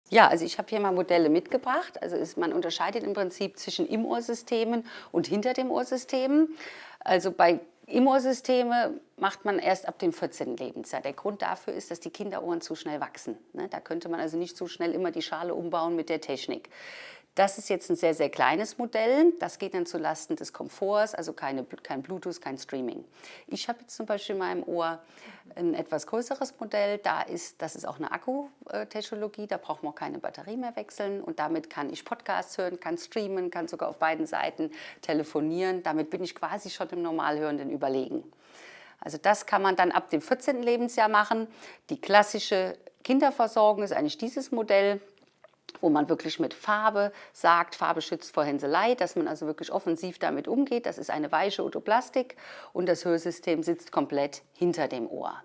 Ja, also ich habe hier mal Modelle mitgebracht. Man unterscheidet im Prinzip zwischen Im-Ohr-Systemen und hinter dem Ohrsystemen. Also bei Im-Ohr-Systeme macht man erst ab dem 14. Lebensjahr. Der Grund dafür ist, dass die Kinderohren zu schnell wachsen. Ne? Da könnte man also nicht so schnell immer die Schale umbauen mit der Technik. Das ist jetzt ein sehr, sehr kleines Modell. Das geht dann zulasten des Komforts, also kein Bluetooth, kein Streaming. Ich habe jetzt zum Beispiel in meinem Ohr ein etwas größeres Modell. Das ist auch eine Akkutechnologie, da braucht man auch keine Batterie mehr wechseln. Und damit kann ich Podcasts hören, kann streamen, kann sogar auf beiden Seiten telefonieren. Damit bin ich quasi schon dem Normalhörenden überlegen. Also das kann man dann ab dem 14. Lebensjahr machen. Die klassische Kinderversorgung ist eigentlich dieses Modell, wo man wirklich mit Farbe sagt, Farbe schützt vor Hänselei, dass man also wirklich offensiv damit umgeht. Das ist eine weiche Otoplastik und das Hörsystem sitzt komplett hinter dem Ohr.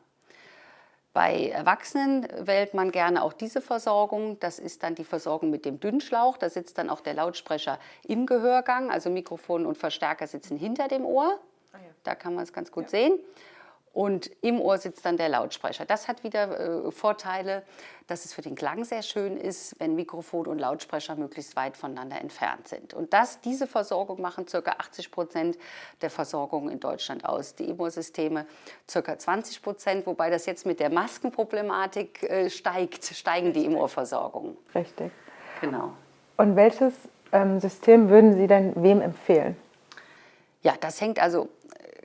Bei Erwachsenen wählt man gerne auch diese Versorgung. Das ist dann die Versorgung mit dem Dünnschlauch. Da sitzt dann auch der Lautsprecher im Gehörgang, also Mikrofon und Verstärker sitzen hinter dem Ohr. Da kann man es ganz gut sehen. Und im Ohr sitzt dann der Lautsprecher. Das hat wieder Vorteile, dass es für den Klang sehr schön ist, wenn Mikrofon und Lautsprecher möglichst weit voneinander entfernt sind. Und diese Versorgung machen ca. 80% der Versorgung in Deutschland aus. Die Im-Ohr-Systeme ca. 20%, wobei das jetzt mit der Maskenproblematik steigen die Im-Ohr-Versorgungen. Richtig. Genau. Und welches System würden Sie denn wem empfehlen? Ja, das hängt also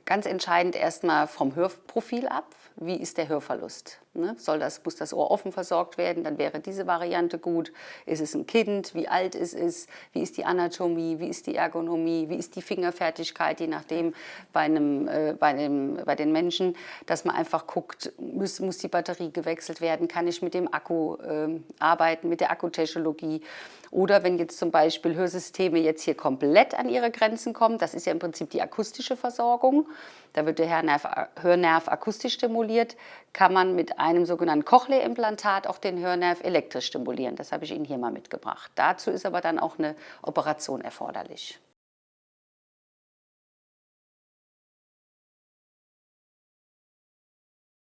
ganz entscheidend erstmal vom Hörprofil ab. Wie ist der Hörverlust? Ne? Muss das Ohr offen versorgt werden? Dann wäre diese Variante gut. Ist es ein Kind? Wie alt ist es? Wie ist die Anatomie? Wie ist die Ergonomie? Wie ist die Fingerfertigkeit? Je nachdem bei den Menschen, dass man einfach guckt, muss die Batterie gewechselt werden? Kann ich mit dem Akku arbeiten, mit der Akkutechnologie? Oder wenn jetzt zum Beispiel Hörsysteme jetzt hier komplett an ihre Grenzen kommen, das ist ja im Prinzip die akustische Versorgung, da wird der Hörnerv akustisch stimuliert, kann man mit einem sogenannten Cochlea-Implantat auch den Hörnerv elektrisch stimulieren. Das habe ich Ihnen hier mal mitgebracht. Dazu ist aber dann auch eine Operation erforderlich.